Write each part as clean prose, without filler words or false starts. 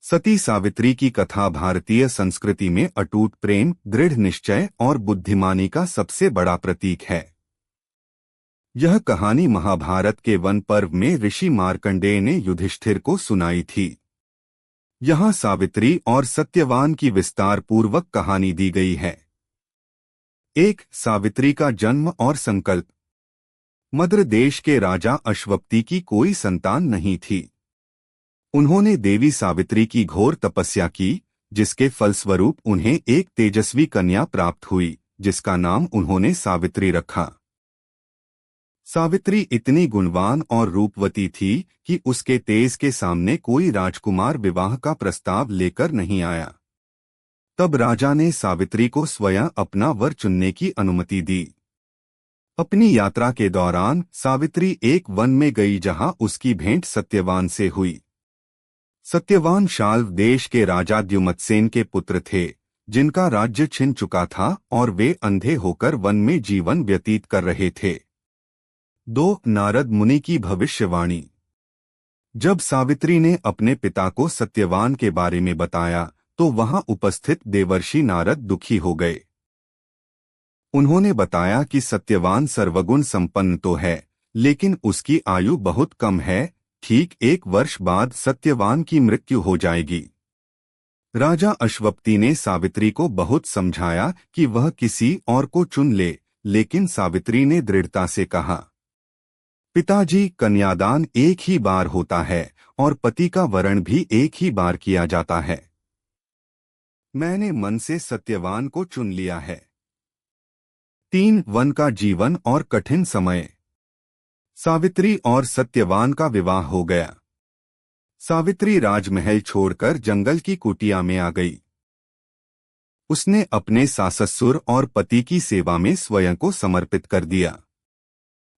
सती सावित्री की कथा भारतीय संस्कृति में अटूट प्रेम, दृढ़ निश्चय और बुद्धिमानी का सबसे बड़ा प्रतीक है। यह कहानी महाभारत के वन पर्व में ऋषि मार्कंडेय ने युधिष्ठिर को सुनाई थी। यहाँ सावित्री और सत्यवान की विस्तार पूर्वक कहानी दी गई है। 1. सावित्री का जन्म और संकल्प। मद्र देश के राजा अश्वपति की कोई संतान नहीं थी। उन्होंने देवी सावित्री की घोर तपस्या की, जिसके फलस्वरूप उन्हें एक तेजस्वी कन्या प्राप्त हुई, जिसका नाम उन्होंने सावित्री रखा। सावित्री इतनी गुणवान और रूपवती थी कि उसके तेज के सामने कोई राजकुमार विवाह का प्रस्ताव लेकर नहीं आया। तब राजा ने सावित्री को स्वयं अपना वर चुनने की अनुमति दी। अपनी यात्रा के दौरान सावित्री एक वन में गई जहां उसकी भेंट सत्यवान से हुई। सत्यवान शाल्व देश के राजा द्युमत्सेन के पुत्र थे, जिनका राज्य छिन चुका था और वे अंधे होकर वन में जीवन व्यतीत कर रहे थे। 2. नारद मुनि की भविष्यवाणी। जब सावित्री ने अपने पिता को सत्यवान के बारे में बताया तो वहां उपस्थित देवर्षि नारद दुखी हो गए। उन्होंने बताया कि सत्यवान सर्वगुण संपन्न तो है, लेकिन उसकी आयु बहुत कम है। ठीक 1 वर्ष बाद सत्यवान की मृत्यु हो जाएगी। राजा अश्वपति ने सावित्री को बहुत समझाया कि वह किसी और को चुन ले, लेकिन सावित्री ने दृढ़ता से कहा, पिताजी, कन्यादान एक ही बार होता है और पति का वरण भी एक ही बार किया जाता है। मैंने मन से सत्यवान को चुन लिया है। 3. वन का जीवन और कठिन समय। सावित्री और सत्यवान का विवाह हो गया। सावित्री राजमहल छोड़कर जंगल की कुटिया में आ गई। उसने अपने सास-ससुर और पति की सेवा में स्वयं को समर्पित कर दिया।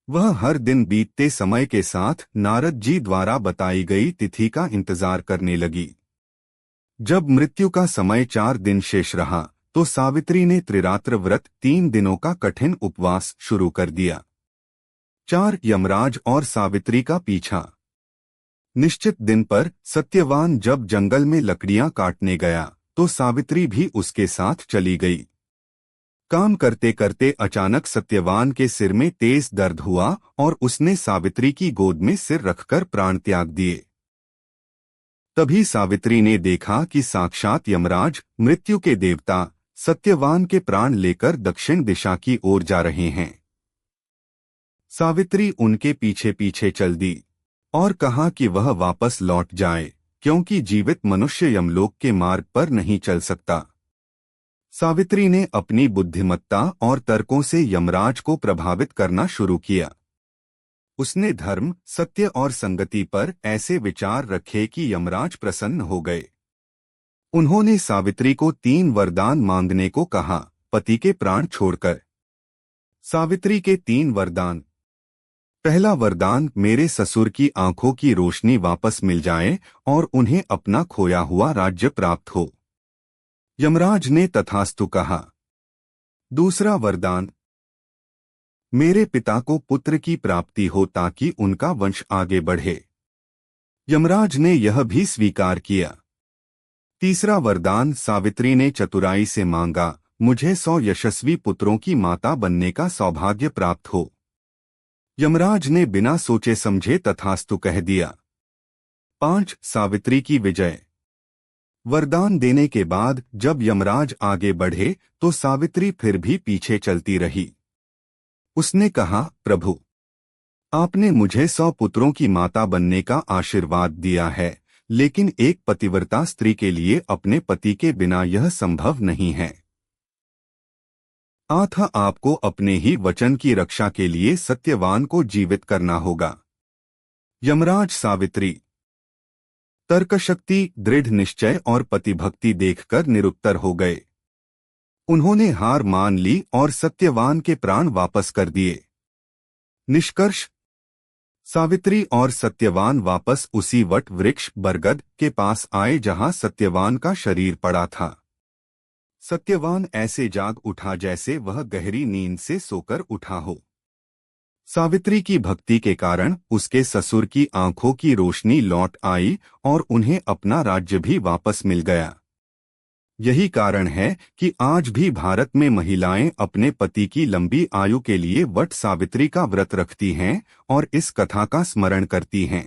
वह हर दिन बीतते समय के साथ नारद जी द्वारा बताई गई तिथि का इंतजार करने लगी। जब मृत्यु का समय 4 दिन शेष रहा तो सावित्री ने त्रिरात्र व्रत 3 दिनों का कठिन उपवास शुरू कर दिया। 4. यमराज और सावित्री का पीछा। निश्चित दिन पर सत्यवान जब जंगल में लकड़ियां काटने गया तो सावित्री भी उसके साथ चली गई। काम करते करते अचानक सत्यवान के सिर में तेज दर्द हुआ और उसने सावित्री की गोद में सिर रखकर प्राण त्याग दिए। तभी सावित्री ने देखा कि साक्षात यमराज, मृत्यु के देवता, सत्यवान के प्राण लेकर दक्षिण दिशा की ओर जा रहे हैं। सावित्री उनके पीछे पीछे चल दी और कहा कि वह वापस लौट जाए, क्योंकि जीवित मनुष्य यमलोक के मार्ग पर नहीं चल सकता। सावित्री ने अपनी बुद्धिमत्ता और तर्कों से यमराज को प्रभावित करना शुरू किया। उसने धर्म, सत्य और संगति पर ऐसे विचार रखे कि यमराज प्रसन्न हो गए। उन्होंने सावित्री को 3 वरदान मांगने को कहा, पति के प्राण छोड़कर। सावित्री के 3 वरदान। पहला वरदान, मेरे ससुर की आंखों की रोशनी वापस मिल जाए और उन्हें अपना खोया हुआ राज्य प्राप्त हो। यमराज ने तथास्तु कहा। दूसरा वरदान, मेरे पिता को पुत्र की प्राप्ति हो ताकि उनका वंश आगे बढ़े। यमराज ने यह भी स्वीकार किया। तीसरा वरदान, सावित्री ने चतुराई से मांगा, मुझे 100 यशस्वी पुत्रों की माता बनने का सौभाग्य प्राप्त हो। यमराज ने बिना सोचे समझे तथास्तु कह दिया। 5. सावित्री की विजय। वरदान देने के बाद जब यमराज आगे बढ़े तो सावित्री फिर भी पीछे चलती रही। उसने कहा, प्रभु, आपने मुझे 100 पुत्रों की माता बनने का आशीर्वाद दिया है, लेकिन एक पतिव्रता स्त्री के लिए अपने पति के बिना यह संभव नहीं है। अतः आपको अपने ही वचन की रक्षा के लिए सत्यवान को जीवित करना होगा। यमराज सावित्री, तर्कशक्ति, दृढ़ निश्चय और पतिभक्ति देखकर निरुत्तर हो गए। उन्होंने हार मान ली और सत्यवान के प्राण वापस कर दिए। निष्कर्ष, सावित्री और सत्यवान वापस उसी वट वृक्ष बरगद के पास आए जहां सत्यवान का शरीर पड़ा था। सत्यवान ऐसे जाग उठा जैसे वह गहरी नींद से सोकर उठा हो। सावित्री की भक्ति के कारण उसके ससुर की आंखों की रोशनी लौट आई और उन्हें अपना राज्य भी वापस मिल गया। यही कारण है कि आज भी भारत में महिलाएं अपने पति की लंबी आयु के लिए वट सावित्री का व्रत रखती हैं और इस कथा का स्मरण करती हैं।